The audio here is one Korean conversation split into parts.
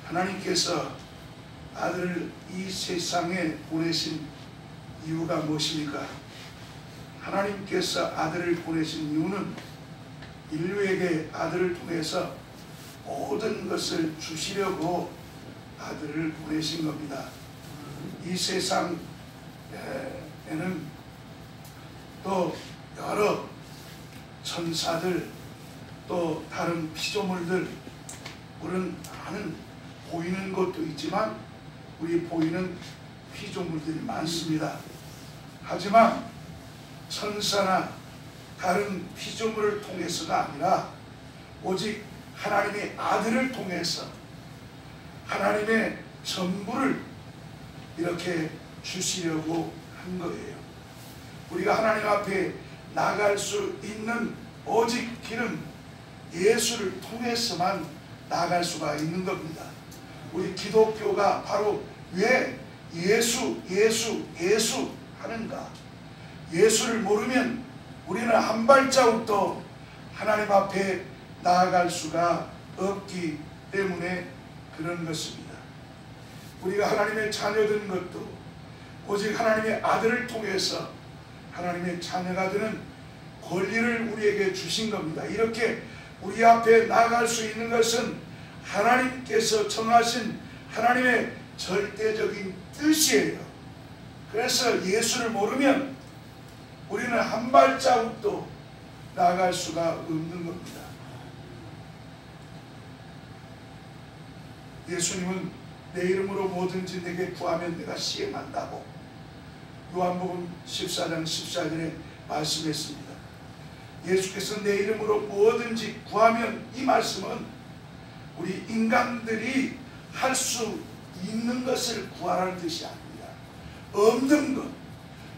하나님께서 아들을 이 세상에 보내신 이유가 무엇입니까? 하나님께서 아들을 보내신 이유는 인류에게 아들을 통해서 모든 것을 주시려고 아들을 보내신 겁니다. 이 세상에는 또 여러 천사들, 또 다른 피조물들, 우리는 많은 보이는 것도 있지만 우리 보이는 피조물들이 많습니다. 하지만 천사나 다른 피조물을 통해서가 아니라 오직 하나님의 아들을 통해서 하나님의 전부를 이렇게 주시려고 한 거예요. 우리가 하나님 앞에 나갈 수 있는 오직 길은 예수를 통해서만 나갈 수가 있는 겁니다. 우리 기독교가 바로 왜 예수 하는가? 예수를 모르면 우리는 한 발자국도 하나님 앞에 나아갈 수가 없기 때문에 그런 것입니다. 우리가 하나님의 자녀된 것도 오직 하나님의 아들을 통해서 하나님의 자녀가 되는 권리를 우리에게 주신 겁니다. 이렇게 우리 앞에 나아갈 수 있는 것은 하나님께서 정하신 하나님의 절대적인 뜻이에요. 그래서 예수를 모르면 우리는 한 발자국도 나아갈 수가 없는 겁니다. 예수님은 내 이름으로 뭐든지 내게 구하면 내가 시행한다고 요한복음 14장 14절에 말씀했습니다. 예수께서 내 이름으로 뭐든지 구하면, 이 말씀은 우리 인간들이 할 수 있는 것을 구하라는 뜻이 아닙니다. 없는 것,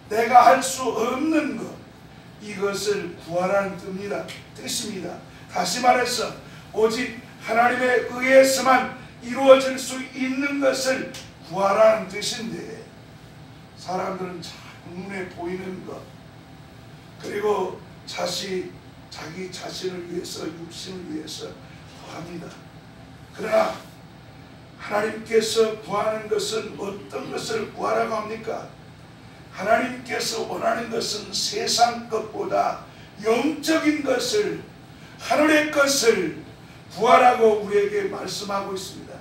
내가 할 수 없는 것, 이것을 구하라는 뜻입니다. 다시 말해서 오직 하나님에 의해서만 이루어질 수 있는 것을 구하라는 뜻인데, 사람들은 눈에 보이는 것, 그리고 자기 자신을 위해서, 육신을 위해서 구합니다. 그러나 하나님께서 구하는 것은 어떤 것을 구하라고 합니까? 하나님께서 원하는 것은 세상 것보다 영적인 것을, 하늘의 것을 구하라고 우리에게 말씀하고 있습니다.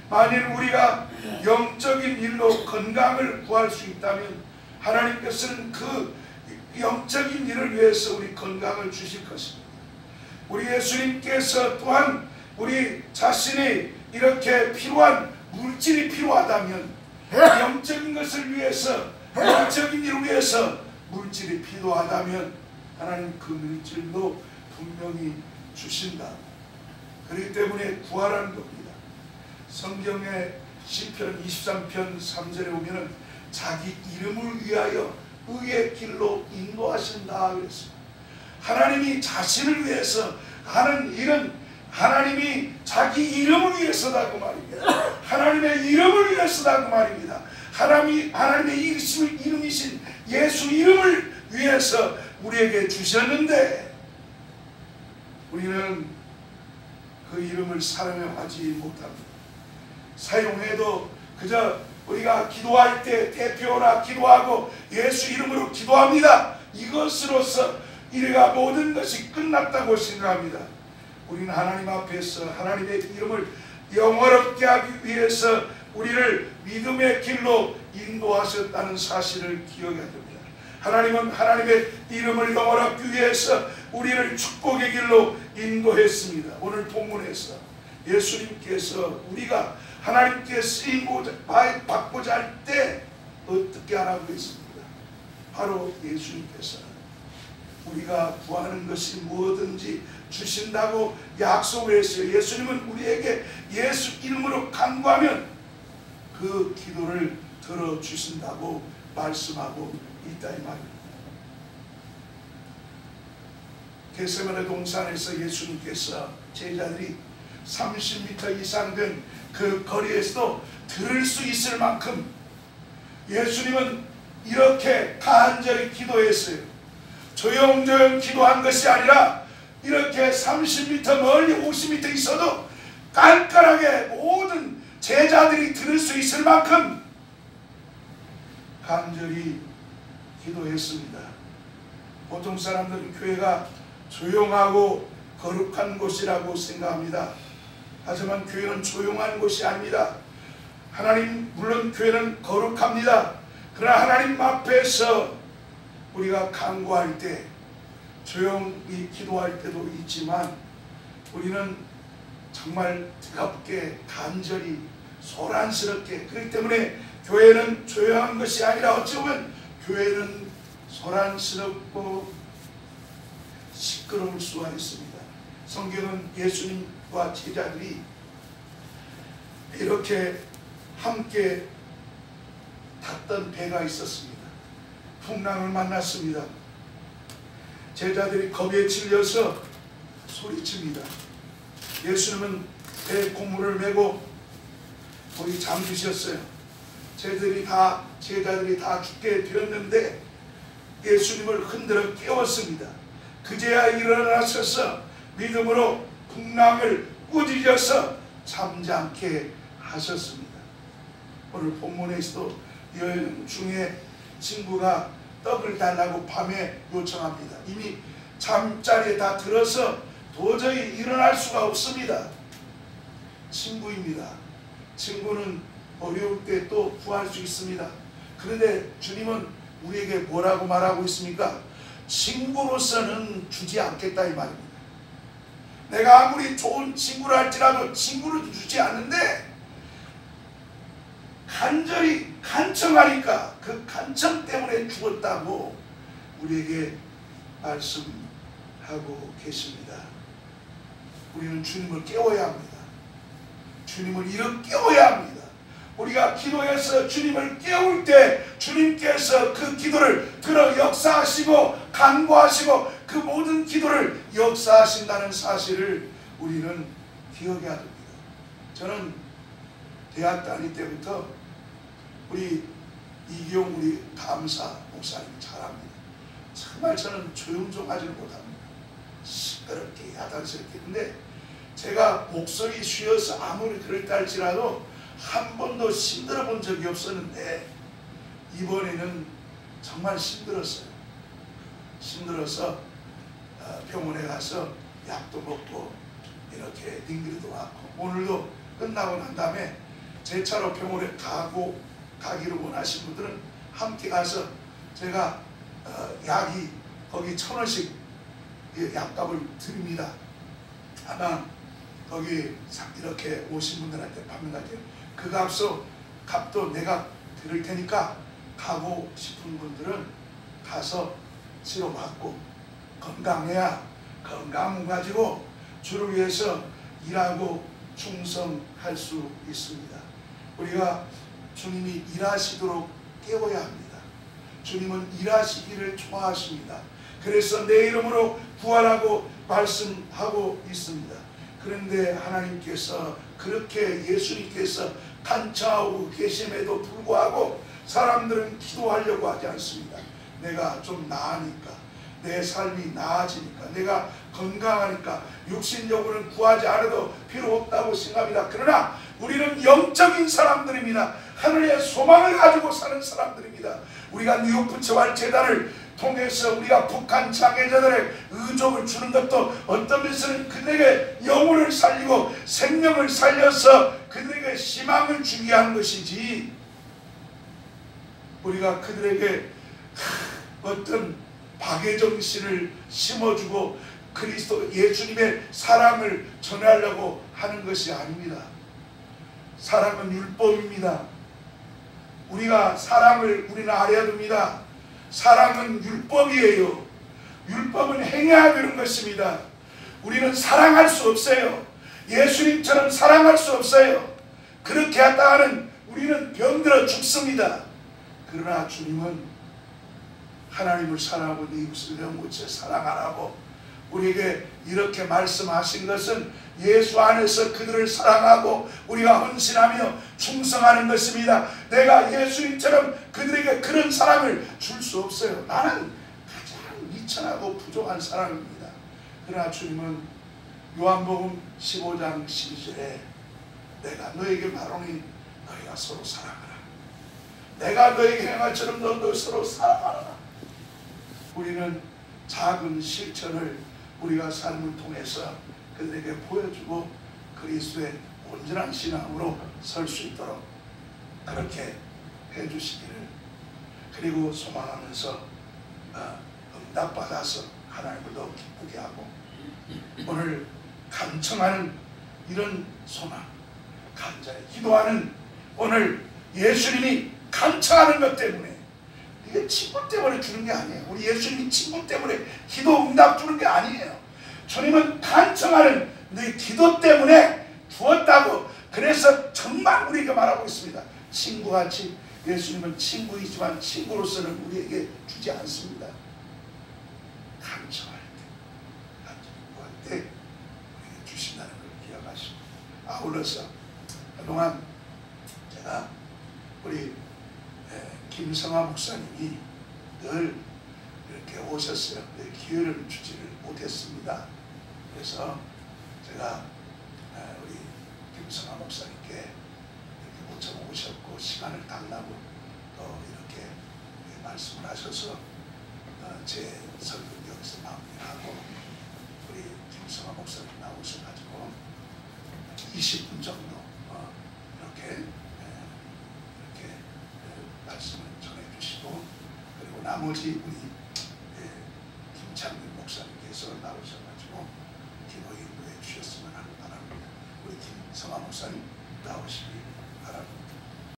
만일 우리가 영적인 일로 건강을 구할 수 있다면 하나님께서는 그 영적인 일을 위해서 우리 건강을 주실 것입니다. 우리 예수님께서 또한 우리 자신이 이렇게 필요한 물질이 필요하다면, 영적인 것을 위해서, 영적인 일을 위해서 물질이 필요하다면 하나님 그 물질도 분명히 주신다. 그렇기 때문에 구하라는 겁니다. 성경의 시편 23편 3절에 보면은 자기 이름을 위하여 의의 길로 인도하신다 그랬습니다. 하나님이 자신을 위해서 하는 일은 하나님이 자기 이름을 위해서다고 말입니다. 하나님의 이름을 위해서다고 말입니다. 하나님의 이름이신 예수 이름을 위해서 우리에게 주셨는데 우리는 그 이름을 사용하지 못합니다. 사용해도 그저 우리가 기도할 때 대표나 기도하고 예수 이름으로 기도합니다. 이것으로서 우리가 모든 것이 끝났다고 생각합니다. 우리는 하나님 앞에서 하나님의 이름을 영화롭게 하기 위해서 우리를 믿음의 길로 인도하셨다는 사실을 기억해야 됩니다. 하나님은 하나님의 이름을 영화롭기 위해서 우리를 축복의 길로 인도했습니다. 오늘 본문에서 예수님께서 우리가 하나님께 쓰임 받고자 할 때 어떻게 하라고 했습니까? 바로 예수님께서 우리가 구하는 것이 무엇든지 주신다고 약속을 했어요. 예수님은 우리에게 예수 이름으로 간구하면 그 기도를 들어주신다고 말씀하고 있다 이 말입니다. 겟세마네 동산에서 예수님께서 제자들이 30m 이상 된 그 거리에서도 들을 수 있을 만큼 예수님은 이렇게 간절히 기도했어요. 조용조용 기도한 것이 아니라 이렇게 30m 멀리 50m 있어도 깐깐 제자들이 들을 수 있을 만큼 간절히 기도했습니다. 보통 사람들은 교회가 조용하고 거룩한 곳이라고 생각합니다. 하지만 교회는 조용한 곳이 아닙니다. 물론 교회는 거룩합니다. 그러나 하나님 앞에서 우리가 간구할 때, 조용히 기도할 때도 있지만 우리는 정말 뜨겁게, 간절히, 소란스럽게, 그렇기 때문에 교회는 조용한 것이 아니라 어찌 보면 교회는 소란스럽고 시끄러울 수가 있습니다. 성경은 예수님과 제자들이 이렇게 함께 탔던 배가 있었습니다. 풍랑을 만났습니다. 제자들이 겁에 질려서 소리칩니다. 예수님은 배 고무를 메고 거기 잠드셨어요. 제자들이 다 죽게 되었는데 예수님을 흔들어 깨웠습니다. 그제야 일어나셔서 믿음으로 풍랑을 꾸짖어서 잠잠케 하셨습니다. 오늘 본문에서도 여행 중에 친구가 떡을 달라고 밤에 요청합니다. 이미 잠자리에 다 들어서 도저히 일어날 수가 없습니다. 친구입니다. 친구는 어려울 때 또 구할 수 있습니다. 그런데 주님은 우리에게 뭐라고 말하고 있습니까? 친구로서는 주지 않겠다 이 말입니다. 내가 아무리 좋은 친구를 할지라도 친구를 주지 않는데 간절히 간청하니까 그 간청 때문에 죽었다고 우리에게 말씀하고 계십니다. 우리는 주님을 깨워야 합니다. 주님을 이렇게 깨워야 합니다. 우리가 기도해서 주님을 깨울 때 주님께서 그 기도를 들어 역사하시고 간구하시고 그 모든 기도를 역사하신다는 사실을 우리는 기억해야 됩니다. 저는 대학 다닐 때부터 우리 이기용 우리 감사 목사님 잘합니다. 정말 저는 조용조용하지는 못합니다. 시끄럽게 야단스럽게. 근데 제가 목소리 쉬어서 아무리 그랬다 할지라도 한 번도 힘들어 본 적이 없었는데 이번에는 정말 힘들었어요. 힘들어서 병원에 가서 약도 먹고 이렇게 링기도 왔고, 오늘도 끝나고 난 다음에 제 차로 병원에 가기를 원하신 분들은 함께 가서 제가 약이 거기 1,000원씩 약값을 드립니다. 아마 거기 이렇게 오신 분들한테 판매할게요. 그 값도 내가 드릴 테니까 가고 싶은 분들은 가서 치료받고 건강해야 건강 가지고 주를 위해서 일하고 충성할 수 있습니다. 우리가 주님이 일하시도록 깨워야 합니다. 주님은 일하시기를 좋아하십니다. 그래서 내 이름으로 구하라고 말씀하고 있습니다. 그런데 하나님께서 그렇게 예수님께서 간청하고 계심에도 불구하고 사람들은 기도하려고 하지 않습니다. 내가 좀 나으니까, 내 삶이 나아지니까, 내가 건강하니까 육신적으로는 구하지 않아도 필요 없다고 생각합니다. 그러나 우리는 영적인 사람들입니다. 하늘의 소망을 가지고 사는 사람들입니다. 우리가 뉴욕 부처활 재단을 통해서 우리가 북한 장애자들의 의족을 주는 것도 어떤 면에서는 그들에게 영혼을 살리고 생명을 살려서 그들에게 희망을 주게 하는 것이지, 우리가 그들에게 어떤 박애정신을 심어주고 그리스도 예수님의 사랑을 전하려고 하는 것이 아닙니다. 사랑은 율법입니다. 우리가 사랑을 우리는 알아야 됩니다. 사랑은 율법이에요. 율법은 행해야 되는 것입니다. 우리는 사랑할 수 없어요. 예수님처럼 사랑할 수 없어요. 그렇게 하다가는 우리는 병들어 죽습니다. 그러나 주님은 하나님을 사랑하고 네 이웃을 내 못해 사랑하라고 우리에게 이렇게 말씀하신 것은 예수 안에서 그들을 사랑하고 우리가 헌신하며 충성하는 것입니다. 내가 예수님처럼 그들에게 그런 사랑을 줄 수 없어요. 나는 가장 미천하고 부족한 사람입니다. 그러나 주님은 요한복음 15장 12절에 내가 너에게 말하니 너희가 서로 사랑하라. 내가 너에게 행할처럼 너도 서로 사랑하라. 우리는 작은 실천을 우리가 삶을 통해서 그들에게 보여주고 그리스도의 온전한 신앙으로 설 수 있도록 그렇게 해주시기를, 그리고 소망하면서 응답받아서 하나님을 더 기쁘게 하고 오늘 간청하는 이런 소망, 간절히 기도하는 오늘 예수님이 간청하는 것 때문에, 이게 친구 때문에 주는 게 아니에요. 우리 예수님이 친구 때문에 기도 응답 주는 게 아니에요. 주님은 간청하는 너희 기도 때문에 주었다고. 그래서 정말 우리가 말하고 있습니다. 친구같이, 예수님은 친구이지만 친구로서는 우리에게 주지 않습니다. 간청할 때 우리에게 주신다는 걸 기억하시고, 아울러서 그동안 제가 우리 김성화 목사님이 늘 이렇게 오셨어요. 기회를 주지를 못했습니다. 그래서 제가 우리 김성화 목사님께 이렇게 모처 오셨고 시간을 달라고 또 이렇게 말씀을 하셔서 제 설교 여기서 마무리하고 우리 김성화 목사님 나오셔가지고 20분 정도 이렇게 말씀을 전해주시고, 그리고 나머지 우리 김창민 목사님께서 나오셔가지고 기도 인도해 주셨으면 하는 바랍니다. 우리 김성화 목사님 나오시기 바랍니다.